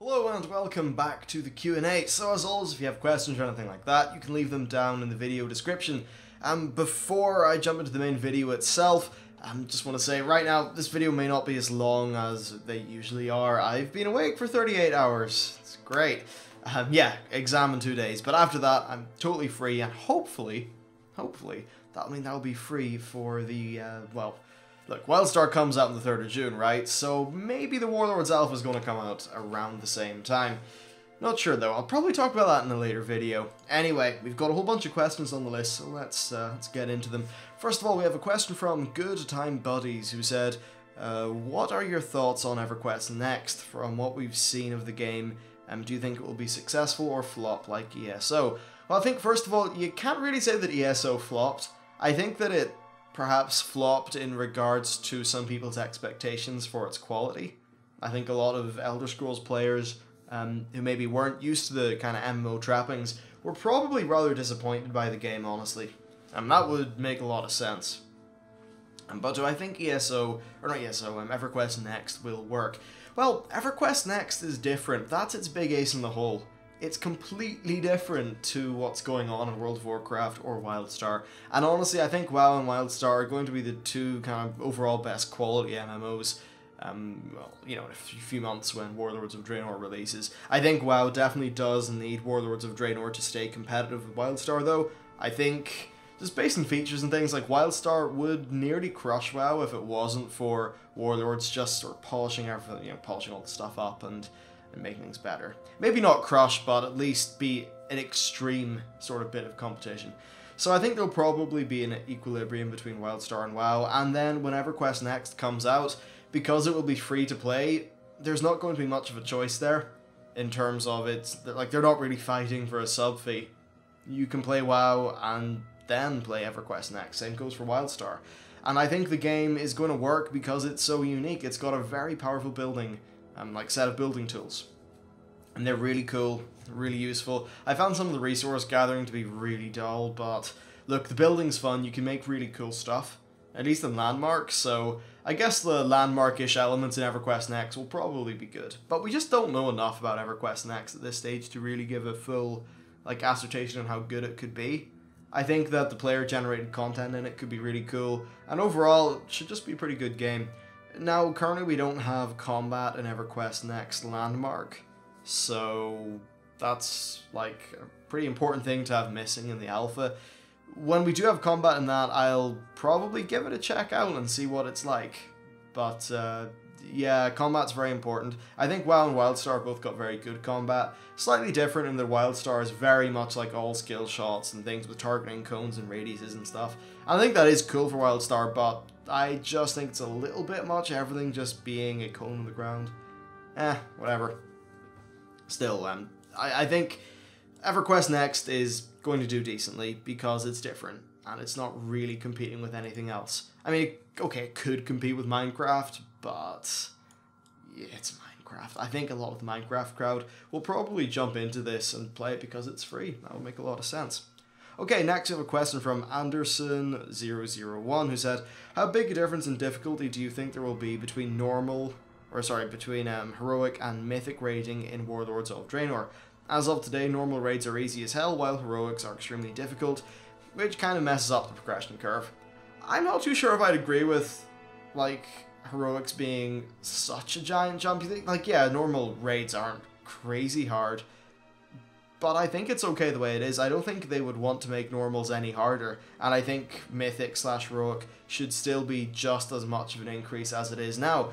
Hello and welcome back to the Q&A. So as always, if you have questions or anything like that, you can leave them down in the video description. Before I jump into the main video itself, I just want to say right now, this video may not be as long as they usually are. I've been awake for 38 hours. It's great. Yeah, exam in 2 days, but after that, I'm totally free, and hopefully, that'll mean I'll be free for the, well, look, WildStar comes out on the 3rd of June, right? So maybe the Warlords Alpha is going to come out around the same time. Not sure though, I'll probably talk about that in a later video. Anyway, we've got a whole bunch of questions on the list, so let's get into them. First of all, we have a question from Good Time Buddies, who said, what are your thoughts on Everquest Next? From what we've seen of the game, do you think it will be successful or flop like ESO? Well, I think first of all, you can't really say that ESO flopped. I think that it perhaps flopped in regards to some people's expectations for its quality. I think a lot of Elder Scrolls players who maybe weren't used to the kind of MMO trappings were probably rather disappointed by the game, honestly. And that would make a lot of sense. But do I think EverQuest Next will work? Well, EverQuest Next is different. That's its big ace in the hole. It's completely different to what's going on in World of Warcraft or WildStar. And honestly, I think WoW and WildStar are going to be the two kind of overall best quality MMOs. Well, you know, in a few months when Warlords of Draenor releases. I think WoW definitely does need Warlords of Draenor to stay competitive with WildStar, though. I think, just based on features and things, like WildStar would nearly crush WoW if it wasn't for Warlords just sort of polishing everything, you know, polishing all the stuff up and making things better. Maybe not crush, but at least be an extreme sort of bit of competition. So I think there'll probably be an equilibrium between WildStar and WoW, and then when EverQuest Next comes out, because it will be free to play, there's not going to be much of a choice there in terms of it's like they're not really fighting for a sub fee. You can play WoW and then play EverQuest Next. Same goes for WildStar. And I think the game is going to work because it's so unique. It's got a very powerful building, like set of building tools. And they're really cool, really useful. I found some of the resource gathering to be really dull, but look, the building's fun. You can make really cool stuff, at least in landmarks, so I guess the landmark-ish elements in EverQuest Next will probably be good. But we just don't know enough about EverQuest Next at this stage to really give a full, like, assertion on how good it could be. I think that the player-generated content in it could be really cool, and overall, it should just be a pretty good game. Now, currently we don't have combat in EverQuest Next landmark, so that's, like, a pretty important thing to have missing in the alpha. When we do have combat in that, I'll probably give it a check out and see what it's like. But, yeah, combat's very important. I think WoW and WildStar both got very good combat. Slightly different in that WildStar is very much like all skill shots and things with targeting cones and radiuses and stuff. I think that is cool for WildStar, but I just think it's a little bit much, everything just being a cone on the ground. Whatever. Still, I think EverQuest Next is going to do decently because it's different and it's not really competing with anything else. I mean, okay, it could compete with Minecraft, but yeah, it's Minecraft. I think a lot of the Minecraft crowd will probably jump into this and play it because it's free. That would make a lot of sense. Okay, next we have a question from Anderson001 who said, how big a difference in difficulty do you think there will be between heroic and mythic raiding in Warlords of Draenor? As of today, normal raids are easy as hell, while heroics are extremely difficult, which kind of messes up the progression curve. I'm not too sure if I'd agree with, like, heroics being such a giant jump. You think, like, yeah, normal raids aren't crazy hard, but I think it's okay the way it is. I don't think they would want to make normals any harder, and I think mythic/heroic should still be just as much of an increase as it is now,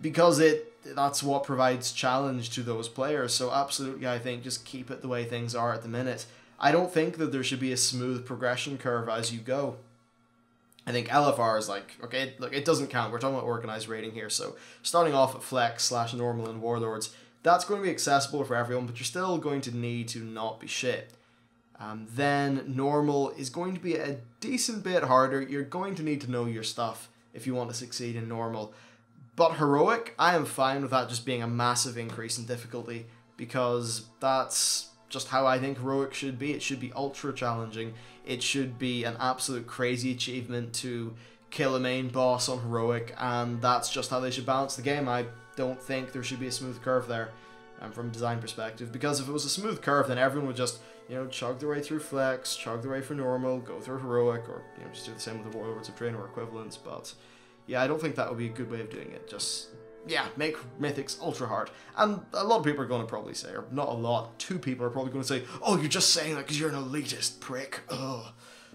because that's what provides challenge to those players. So absolutely, I think just keep it the way things are at the minute. I don't think that there should be a smooth progression curve as you go. I think LFR is like, okay, look, it doesn't count. We're talking about organized raiding here. So starting off at flex/normal and warlords, that's going to be accessible for everyone, but you're still going to need to not be shit. Then normal is going to be a decent bit harder. You're going to need to know your stuff if you want to succeed in normal. But heroic, I am fine with that just being a massive increase in difficulty, because that's just how I think heroic should be. It should be ultra challenging. It should be an absolute crazy achievement to kill a main boss on heroic, and that's just how they should balance the game. I don't think there should be a smooth curve there. from a design perspective, because if it was a smooth curve, then everyone would just, chug their way through flex, chug their way through normal, go through heroic, or, just do the same with the Warlords of Draenor or equivalents. But yeah, I don't think that would be a good way of doing it. Just, yeah, make Mythics ultra hard. And a lot of people are going to probably say, or not a lot, 2 people are probably going to say, oh, you're just saying that because you're an elitist prick. Ugh.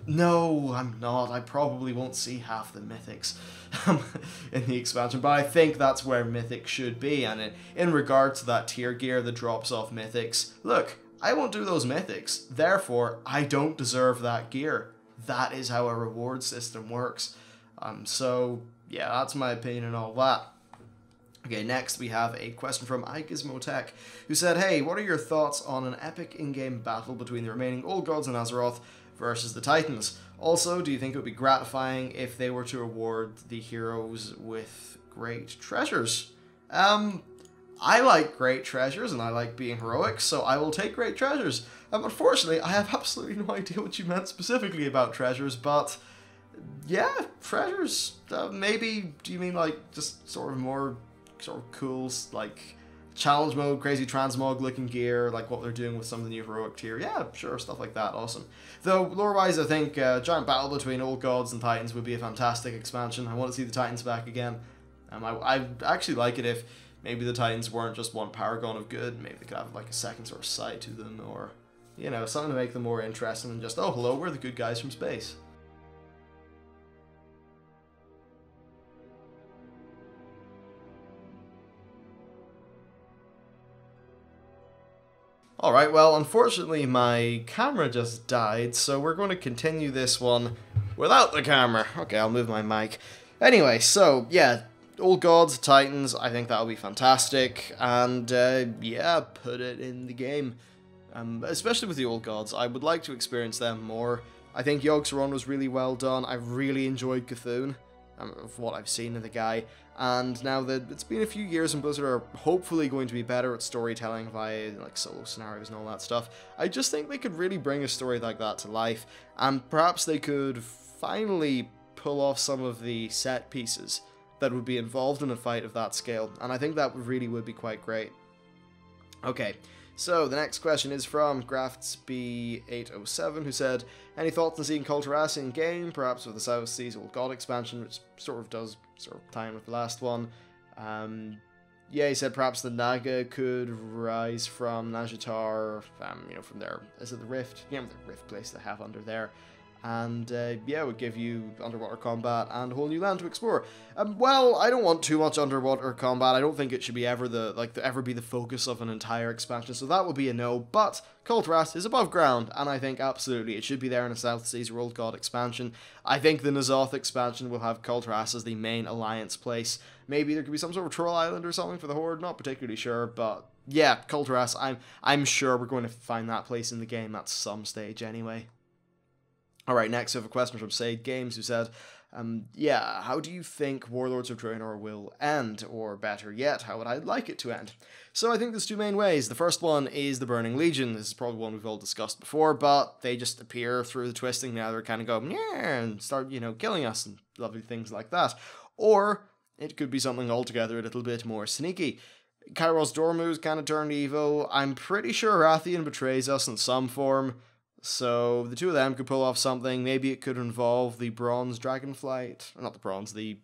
No, I'm not. I probably won't see half the Mythics in the expansion, but I think that's where Mythic should be. And in regard to that tier gear that drops off Mythics, look, I won't do those Mythics, therefore I don't deserve that gear. That is how a reward system works. So yeah, that's my opinion and all that. Okay, next we have a question from iGizmoTech, who said, hey, what are your thoughts on an epic in-game battle between the remaining Old Gods in Azeroth versus the Titans? Also, do you think it would be gratifying if they were to reward the heroes with great treasures? I like great treasures, and I like being heroic, so I will take great treasures. Unfortunately, I have absolutely no idea what you meant specifically about treasures, but yeah, treasures. Maybe, do you mean like just sort of more sort of cool, like challenge mode, crazy transmog looking gear, like what they're doing with some of the new heroic tier? Yeah, sure, stuff like that, awesome. Though, lore-wise, I think giant battle between Old Gods and Titans would be a fantastic expansion. I want to see the Titans back again. I'd actually like it if maybe the Titans weren't just one paragon of good. Maybe they could have like a second sort of side to them, or, something to make them more interesting than just, oh, hello, we're the good guys from space. Alright, well, unfortunately my camera just died, so we're going to continue this one without the camera. Okay, I'll move my mic. Anyway, so, yeah, Old Gods, Titans, I think that'll be fantastic, and, yeah, put it in the game. Especially with the Old Gods, I would like to experience them more. I think Yogg-Saron was really well done. I really enjoyed Cthulhu, of what I've seen of the guy. And now that it's been a few years and Blizzard are hopefully going to be better at storytelling via like solo scenarios and all that stuff, I just think they could really bring a story like that to life, and perhaps they could finally pull off some of the set pieces that would be involved in a fight of that scale, and I think that really would be quite great. Okay, so the next question is from GraftsB807, who said, any thoughts on seeing Kulturas in game, perhaps with the South Seas Old God expansion, which sort of does tie in with the last one. Yeah, he said perhaps the Naga could rise from Nazjatar, from their, is it the Rift? Yeah, the Rift place they have under there. And yeah, it would give you underwater combat and a whole new land to explore. Well, I don't want too much underwater combat. I don't think it should be ever be the focus of an entire expansion, so that would be a no. But Kulturas is above ground, and I think absolutely it should be there in a South Seas Old God expansion. I think the N'Zoth expansion will have Kulturas as the main alliance place. Maybe there could be some sort of troll island or something for the Horde. Not particularly sure, but yeah, Kulturas. I'm sure we're going to find that place in the game at some stage anyway. Alright, next we have a question from Sade Games, who said, yeah, how do you think Warlords of Draenor will end? Or better yet, how would I like it to end? So I think there's 2 main ways. The first one is the Burning Legion. This is probably one we've all discussed before, but they just appear through the twisting. Now they're kind of go, yeah, and start, killing us and lovely things like that. Or it could be something altogether a little bit more sneaky. Kairos Dormu's kind of turned evil. I'm pretty sure Rathian betrays us in some form. So the 2 of them could pull off something. Maybe it could involve the Bronze Dragonflight. Not the Bronze, the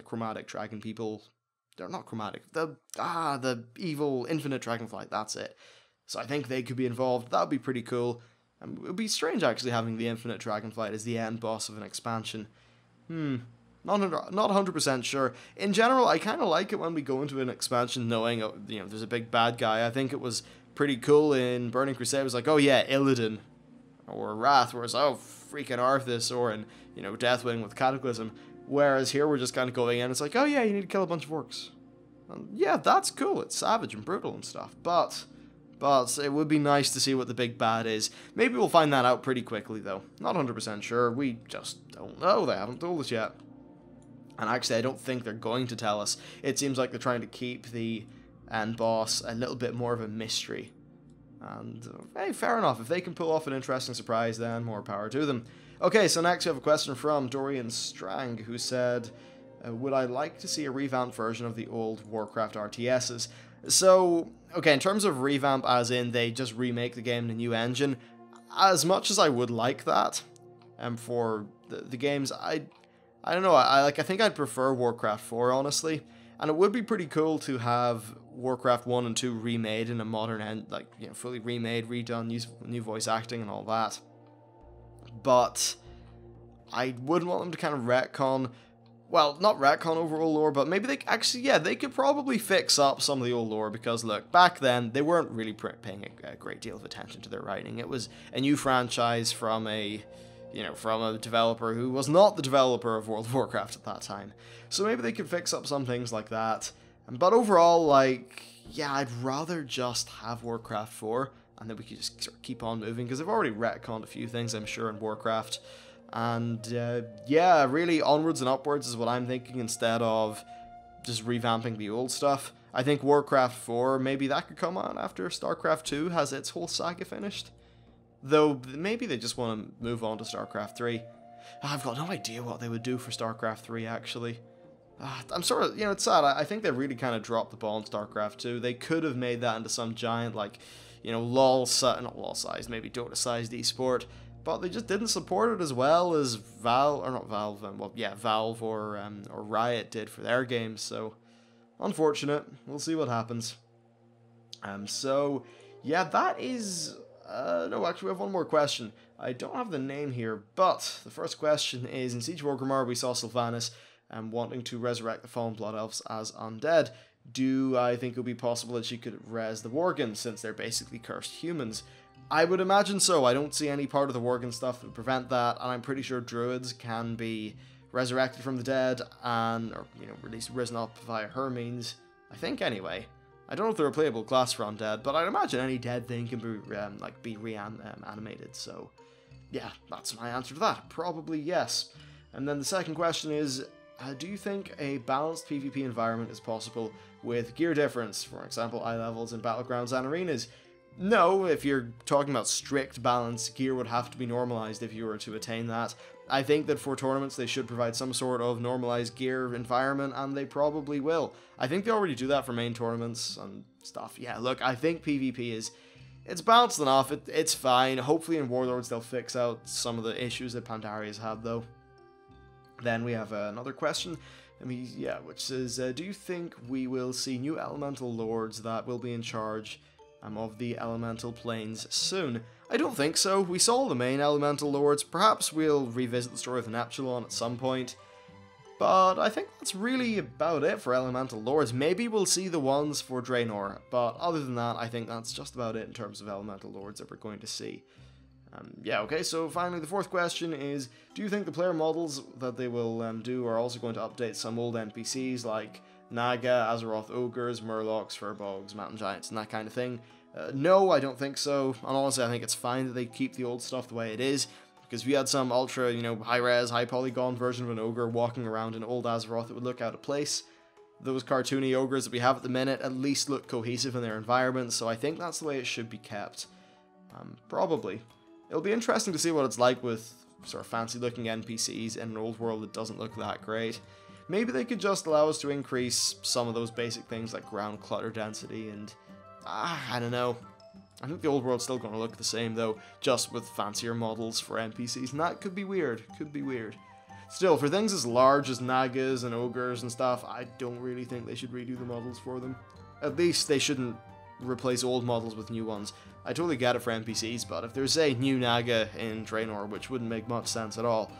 chromatic dragon people. They're not chromatic. The evil Infinite Dragonflight, that's it. So I think they could be involved. That would be pretty cool. It would be strange actually having the Infinite Dragonflight as the end boss of an expansion. Not 100% sure. In general, I kind of like it when we go into an expansion knowing, there's a big bad guy. I think it was pretty cool in Burning Crusade. It was like, oh yeah, Illidan. Or Wrath, whereas, oh, freaking Arthas, or in, Deathwing with Cataclysm. Whereas here we're just kind of going in, it's like, oh yeah, you need to kill a bunch of orcs. And yeah, that's cool, it's savage and brutal and stuff, but it would be nice to see what the big bad is. Maybe we'll find that out pretty quickly, though. Not 100% sure, we just don't know, they haven't told us yet. And actually, I don't think they're going to tell us. It seems like they're trying to keep the end boss a little bit more of a mystery. And, hey, fair enough. If they can pull off an interesting surprise, then more power to them. Okay, so next we have a question from Dorian Strang, who said, would I like to see a revamped version of the old Warcraft RTSs? So, okay, in terms of revamp, as in they just remake the game in a new engine, as much as I would like that, for the games, I don't know, I think I'd prefer Warcraft 4, honestly. And it would be pretty cool to have Warcraft 1 and 2 remade in a modern end, like, you know, fully remade, redone, new voice acting and all that. But I wouldn't want them to kind of retcon, well, not retcon overall lore, but maybe they actually, yeah, they could probably fix up some of the old lore, because look, back then, they weren't really paying a great deal of attention to their writing. It was a new franchise from a developer who was not the developer of World of Warcraft at that time. So maybe they could fix up some things like that. But overall, like, yeah, I'd rather just have Warcraft 4, and then we could just sort of keep on moving, because they've already retconned a few things, I'm sure, in Warcraft. And, yeah, really onwards and upwards is what I'm thinking, instead of just revamping the old stuff. I think Warcraft 4, maybe that could come on after StarCraft 2 has its whole saga finished. Though, maybe they just want to move on to StarCraft 3. I've got no idea what they would do for StarCraft 3, actually. I'm sort of, you know, it's sad. I think they really kind of dropped the ball in StarCraft 2. They could have made that into some giant, like, you know, not LoL-sized, maybe Dota-sized esport, but they just didn't support it as well as Valve or Riot did for their games, so unfortunate. We'll see what happens. So, yeah, that is... no, actually, we have one more question. I don't have the name here, but the first question is, in Siege of Orgrimmar, we saw Sylvanas wanting to resurrect the Fallen Blood Elves as undead. Do I think it would be possible that she could res the Worgen, since they're basically cursed humans? I would imagine so. I don't see any part of the Worgen stuff that would prevent that, and I'm pretty sure druids can be resurrected from the dead, or, you know, risen up via her means. I think, anyway. I don't know if they're a playable class for undead, but I'd imagine any dead thing can be reanimated, so yeah, that's my answer to that. Probably yes. And then the second question is, do you think a balanced PvP environment is possible with gear difference, for example, eye levels in battlegrounds and arenas? No, if you're talking about strict balance, gear would have to be normalized if you were to attain that. I think that for tournaments they should provide some sort of normalized gear environment, and they probably will. I think they already do that for main tournaments and stuff. Yeah, look, I think PvP it's balanced enough, it's fine. Hopefully in Warlords they'll fix out some of the issues that Pandaria's had, though. Then we have another question, which says, do you think we will see new elemental lords that will be in charge of the elemental planes soon? I don't think so. We saw the main elemental lords. Perhaps we'll revisit the story of the Neptulon at some point. But I think that's really about it for elemental lords. Maybe we'll see the ones for Draenor, but other than that, I think that's just about it in terms of elemental lords that we're going to see. Yeah, okay, so finally the fourth question is, do you think the player models that they will do are also going to update some old NPCs like Naga, Azeroth Ogres, Murlocs, Furbogs, Mountain Giants, and that kind of thing? No, I don't think so, and honestly I think it's fine that they keep the old stuff the way it is, because if you had some ultra, high-res, high-polygon version of an ogre walking around in old Azeroth, it would look out of place. Those cartoony ogres that we have at the minute at least look cohesive in their environment, so I think that's the way it should be kept. Probably. It'll be interesting to see what it's like with sort of fancy-looking NPCs in an old world that doesn't look that great. Maybe they could just allow us to increase some of those basic things like ground clutter density and... I don't know. I think the old world's still going to look the same, though, just with fancier models for NPCs, and that could be weird. Could be weird. Still, for things as large as Nagas and Ogres and stuff, I don't really think they should redo the models for them. At least they shouldn't replace old models with new ones. I totally get it for NPCs, but if there's a new Naga in Draenor, which wouldn't make much sense at all,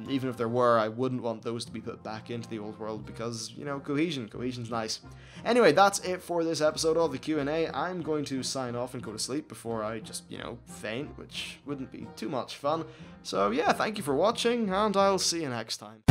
even if there were, I wouldn't want those to be put back into the old world because, cohesion's nice. Anyway, that's it for this episode of the Q&A. I'm going to sign off and go to sleep before I just, faint, which wouldn't be too much fun. So yeah, thank you for watching, and I'll see you next time.